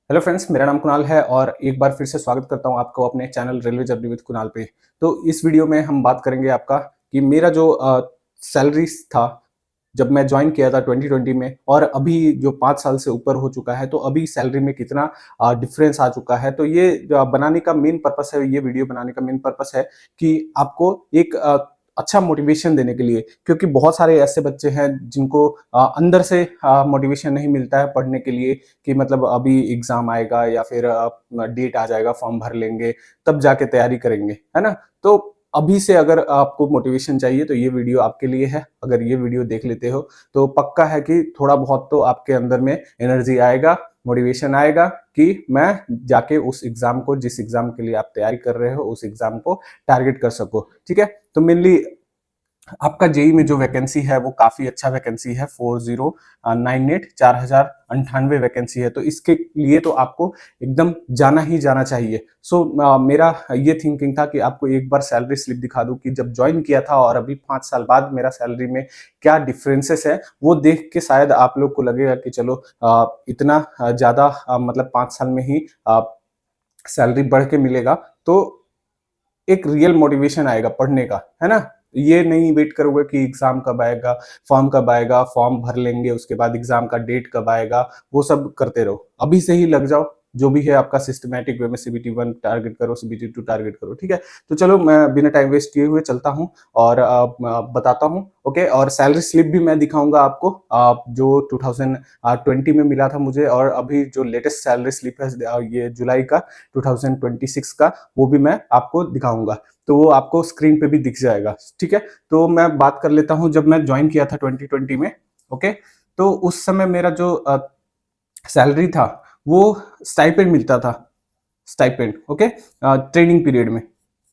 Hello friends, मेरा नाम कुणाल है और एक बार फिर से स्वागत करता हूं आपको अपने channel railway journey with Kunal पे। तो इस वीडियो में हम बात करेंगे आपका कि मेरा जो सैलरी था जब मैं ज्वाइन किया था 2020 में और अभी जो 5 साल से ऊपर हो चुका है, तो अभी सैलरी में कितना डिफरेंस आ चुका है। तो ये बनाने का मेन पर्पस है, ये वीडियो बनाने का मेन पर्पस है कि आपको एक अच्छा मोटिवेशन देने के लिए, क्योंकि बहुत सारे ऐसे बच्चे हैं जिनको अंदर से मोटिवेशन नहीं मिलता है पढ़ने के लिए कि मतलब अभी एग्जाम आएगा या फिर डेट आ जाएगा, फॉर्म भर लेंगे तब जाके तैयारी करेंगे, है ना। तो अभी से अगर आपको मोटिवेशन चाहिए तो ये वीडियो आपके लिए है। अगर ये वीडियो देख लेते हो तो पक्का है कि थोड़ा बहुत तो आपके अंदर में एनर्जी आएगा, मोटिवेशन आएगा कि मैं जाके उस एग्जाम को, जिस एग्जाम के लिए आप तैयारी कर रहे हो, उस एग्जाम को टारगेट कर सको। ठीक है, तो मेनली आपका जेई में जो वैकेंसी है वो काफी अच्छा वैकेंसी है, 4098 4098 वैकेंसी है। तो इसके लिए तो आपको एकदम जाना ही जाना चाहिए। मेरा ये थिंकिंग था कि आपको एक बार सैलरी स्लिप दिखा दूं कि जब ज्वाइन किया था और अभी 5 साल बाद मेरा सैलरी में क्या डिफरेंसेस है, वो देख के शायद आप लोग को लगेगा कि चलो इतना ज्यादा मतलब 5 साल में ही सैलरी बढ़ के मिलेगा, तो एक रियल मोटिवेशन आएगा पढ़ने का, है ना। ये नहीं वेट करोगे कि एग्जाम कब आएगा, फॉर्म भर लेंगे, उसके बाद एग्जाम का डेट कब आएगा, वो सब करते रहो। अभी से ही लग जाओ, जो भी है आपका सिस्टमैटिक वे में CBT1 टारगेट करो, CBT2 टारगेट करो। ठीक है, तो चलो मैं बिना टाइम वेस्ट किए हुए चलता हूँ और बताता हूँ। ओके, और सैलरी स्लिप भी मैं दिखाऊंगा आपको, जो 2020 में मिला था मुझे, और अभी जो लेटेस्ट सैलरी स्लिप है ये जुलाई का 2026 का, वो भी मैं आपको दिखाऊंगा। तो वो आपको स्क्रीन पे भी दिख जाएगा। ठीक है, तो मैं बात कर लेता हूं जब मैं ज्वाइन किया था 2020 में। ओके, तो उस समय मेरा जो सैलरी था वो स्टाइपेंड मिलता था, स्टाइपेंड। ओके, ट्रेनिंग पीरियड में।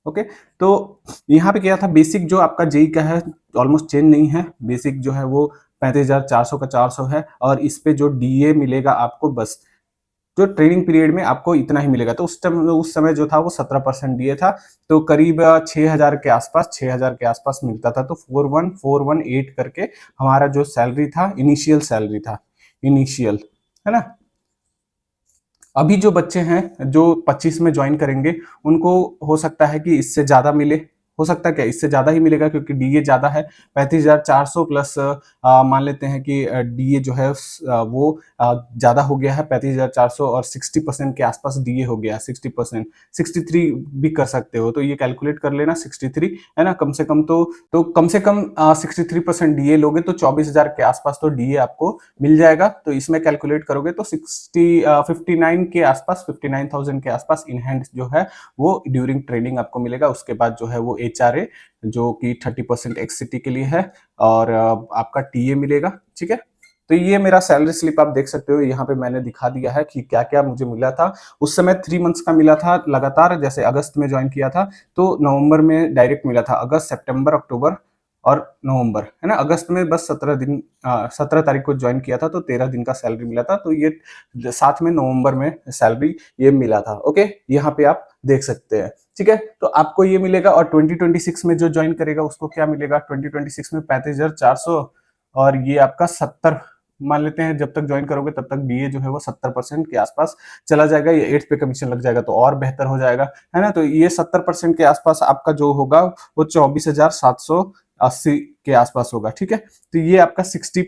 ओके, तो यहाँ पे क्या था, बेसिक जो आपका जेई का है ऑलमोस्ट चेंज नहीं है। बेसिक जो है वो 35,400 का 400 है, और इस पे जो डीए मिलेगा आपको, बस जो ट्रेनिंग पीरियड में आपको इतना ही मिलेगा। तो उस समय जो था वो 17% डीए था, तो करीब 6,000 के आसपास, 6,000 के आसपास मिलता था। तो 41,418 करके हमारा जो सैलरी था, इनिशियल सैलरी था, इनिशियल, है ना। अभी जो बच्चे हैं जो 25 में ज्वाइन करेंगे, उनको हो सकता है कि इससे ज्यादा मिले, हो सकता है क्या इससे ज्यादा ही मिलेगा, क्योंकि डीए ज्यादा है। 35,400 प्लस मान लेते हैं कि डीए जो है वो ज्यादा हो गया है, 35,400, और 60% के आसपास डीए हो गया, 60%, 63 भी कर सकते हो। तो ये कैलकुलेट कर लेना, 63 है ना, कम से कम तो कम से कम 63% डीए लोगे तो 24,000 के आसपास तो डीए आपको मिल जाएगा। तो इसमें कैलकुलेट करोगे तो 59 के आसपास, 59,000 के आसपास इन हैंड जो है वो ड्यूरिंग ट्रेनिंग आपको मिलेगा। उसके बाद जो है वो HRA, जो कि 30% एक्ससिटी के लिए है, और आपका टीए मिलेगा। ठीक है, तो ये मेरा सैलरी स्लिप आप देख सकते हो, यहाँ पे मैंने दिखा दिया है कि क्या क्या मुझे मिला था। उस समय 3 मंथ्स का मिला था लगातार, जैसे अगस्त में ज्वाइन किया था तो नवंबर में डायरेक्ट मिला था, अगस्त, सितंबर, अक्टूबर और नवंबर, है ना। अगस्त में बस 17 दिन, 17 तारीख को ज्वाइन किया था तो 13 दिन का सैलरी मिला था। तो ये साथ में नवंबर में सैलरी ये मिला था। ओके, यहाँ पे आप देख सकते हैं। ठीक है, तो आपको ये मिलेगा, और 2026 में जो ज्वाइन करेगा उसको क्या मिलेगा, 2026 में 35,400, और ये आपका 70 मान लेते हैं। जब तक ज्वाइन करोगे तब तक डीए जो है वो 70% के आसपास चला जाएगा। ये 8 पे कमीशन लग जाएगा तो और बेहतर हो जाएगा, है ना। तो ये 70% के आसपास आपका जो होगा वो 24,780 के आसपास होगा। ठीक है, तो ये आपका 60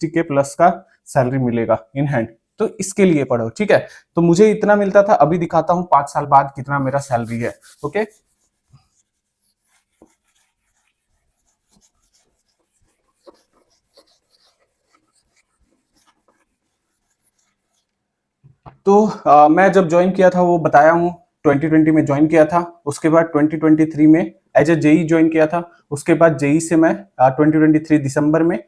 के प्लस का सैलरी मिलेगा इन हैंड। तो इसके लिए पढ़ो। ठीक है, तो मुझे इतना मिलता था, अभी दिखाता हूं 5 साल बाद कितना मेरा सैलरी है। ओके, तो मैं जब ज्वाइन किया था वो बताया हूँ, 2020 में ज्वाइन किया था। उसके बाद 2023 में एज ए जेई ज्वाइन किया था। उसके बाद जेई से मैं 2023 दिसंबर में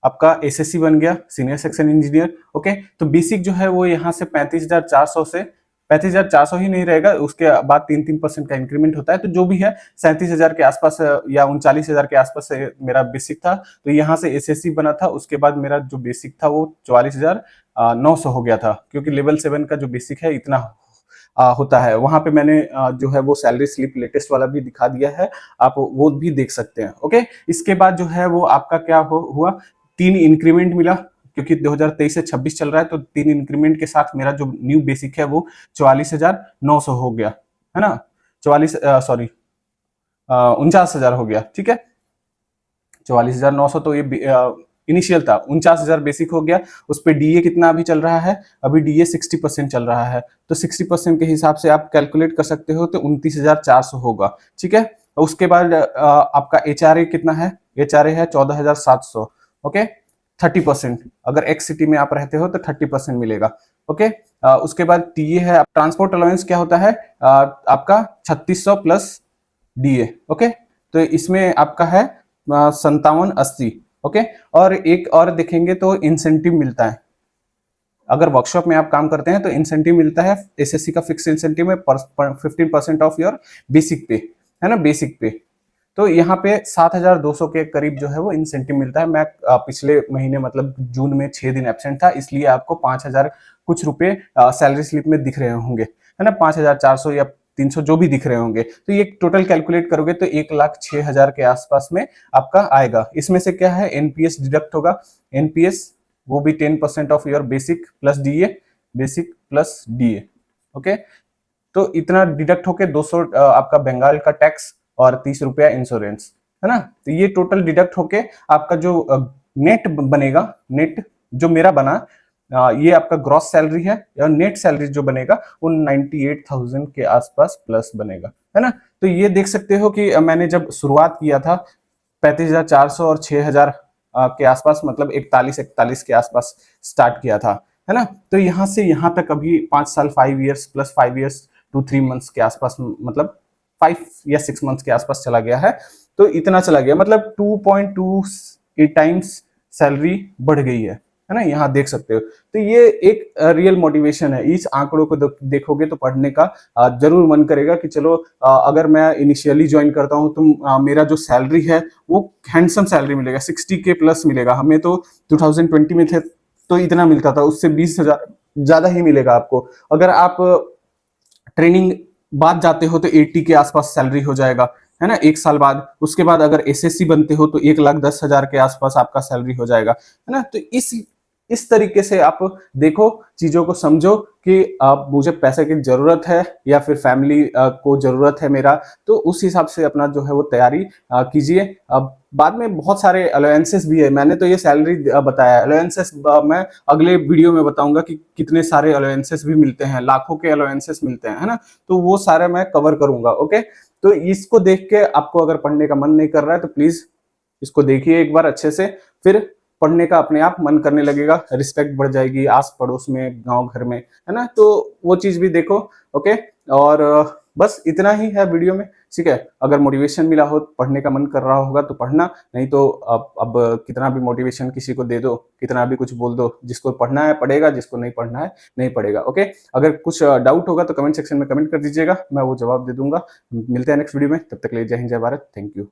आपका एसएससी बन गया, सीनियर सेक्शन इंजीनियर। ओके, तो बेसिक जो है वो यहाँ से 35,400 से 35,400 ही नहीं रहेगा, उसके बाद 3-3% का इंक्रीमेंट होता है। तो जो भी है 37,000 के आसपास या 39,000 के आसपास से मेरा बेसिक था। तो यहाँ से एसएससी बना था, उसके बाद मेरा जो बेसिक था वो 44,900 हो गया था, क्योंकि लेवल 7 का जो बेसिक है इतना होता है। वहां पे मैंने जो है वो सैलरी स्लिप लेटेस्ट वाला भी दिखा दिया है, आप वो भी देख सकते हैं। ओके, इसके बाद जो है वो आपका क्या हुआ, 3 इंक्रीमेंट मिला। क्योंकि 2023 से 26 चल रहा है, तो 3 इंक्रीमेंट के साथ मेरा जो न्यू बेसिक है वो 44,900 हो गया, है ना, 49,000 हो गया, ठीक है। 44,900 तो ये इनिशियल था, 49,000 बेसिक हो गया। उस पे डीए कितना अभी चल रहा है, अभी डीए 60% चल रहा है, तो 60% के हिसाब से आप कैलकुलेट कर सकते हो, तो 29,400 होगा, ठीक है। उसके बाद आपका एचआरए कितना है, एचआरए है 14,700, ओके। 30%, अगर एक्स सिटी में आप रहते हो तो 30% मिलेगा, ओके। उसके बाद टीए है, ट्रांसपोर्ट अलाउंस क्या होता है, आपका 3600 प्लस डीए, ओके। तो इसमें आपका है 5780, ओके। और एक और देखेंगे तो इंसेंटिव मिलता है, अगर वर्कशॉप में आप काम करते हैं तो इंसेंटिव मिलता है, एसएससी का फिक्स इंसेंटिव है 15% ऑफ योर बेसिक पे, है ना, बेसिक पे। तो यहाँ पे 7,200 के करीब जो है वो इंसेंटिव मिलता है। मैं पिछले महीने मतलब जून में 6 दिन एब्सेंट था, इसलिए आपको 5,000 कुछ रुपए सैलरी स्लिप में दिख रहे होंगे, है ना, 5,400 या 300 जो भी दिख रहे होंगे। तो ये टोटल कैलकुलेट करोगे तो 1,06,000 के आसपास में आपका आएगा। इसमें से क्या है, एनपीएस डिडक्ट होगा, एनपीएस वो भी 10% of your basic plus DA, basic plus DA, okay. तो इतना डिडक्ट होके 200 आपका बंगाल का टैक्स और 30 रुपया इंश्योरेंस, है ना। तो ये टोटल डिडक्ट होके आपका जो नेट बनेगा, नेट जो मेरा बना, ये आपका ग्रॉस सैलरी है, या नेट सैलरी जो बनेगा वो 98,000 के आसपास प्लस बनेगा, है ना। तो ये देख सकते हो कि मैंने जब शुरुआत किया था 35,400 और 6,000 के आसपास, मतलब 41 के आसपास स्टार्ट किया था, है ना। तो यहाँ से यहाँ तक अभी 5 साल, 5 इयर्स प्लस 5 इयर्स 2-3 मंथ्स के आसपास, मतलब 5 या 6 मंथ्स के आसपास चला गया है। तो इतना चला गया, मतलब 2.28 टाइम्स सैलरी बढ़ गई है ना, यहाँ देख सकते हो। तो ये एक रियल मोटिवेशन है। इस आंकड़ों को देखोगे तो पढ़ने का जरूर मन करेगा कि चलो, अगर मैं इनिशियली ज्वाइन करता हूँ तो मेरा जो सैलरी है वो हैंडसम सैलरी मिलेगा, 60K प्लस मिलेगा। हमें तो 2020 में थे तो इतना मिलता था, उससे 20,000 ज्यादा ही मिलेगा आपको। अगर आप ट्रेनिंग बाद जाते हो तो 80 के आसपास सैलरी हो जाएगा, है ना, 1 साल बाद। उसके बाद अगर एसएससी बनते हो तो 1,10,000 के आसपास आपका सैलरी हो जाएगा, है ना। तो इस तरीके से आप देखो, चीजों को समझो कि आप, मुझे पैसे की जरूरत है या फिर फैमिली को जरूरत है मेरा, तो उस हिसाब से अपना जो है वो तैयारी कीजिए। अब बाद में बहुत सारे अलाउंसेस भी है, मैंने तो ये सैलरी बताया, अलाउंसेस मैं अगले वीडियो में बताऊंगा कि कितने सारे अलाउंसेस भी मिलते हैं, लाखों के अलाउंसेस मिलते हैं, है ना। तो वो सारे मैं कवर करूंगा, ओके। तो इसको देख के आपको अगर पढ़ने का मन नहीं कर रहा है तो प्लीज इसको देखिए एक बार अच्छे से, फिर पढ़ने का अपने आप मन करने लगेगा, रिस्पेक्ट बढ़ जाएगी आस पड़ोस में, गांव घर में, है ना। तो वो चीज भी देखो, ओके। और बस इतना ही है वीडियो में, ठीक है। अगर मोटिवेशन मिला हो, पढ़ने का मन कर रहा होगा तो पढ़ना, नहीं तो अब कितना भी मोटिवेशन किसी को दे दो, कितना भी कुछ बोल दो, जिसको पढ़ना है पढ़ेगा, जिसको नहीं पढ़ना है नहीं पढ़ेगा, ओके। अगर कुछ डाउट होगा तो कमेंट सेक्शन में कमेंट कर दीजिएगा, मैं वो जवाब दे दूंगा। मिलते हैं नेक्स्ट वीडियो में, तब तक के लिए जय हिंद, जय भारत, थैंक यू।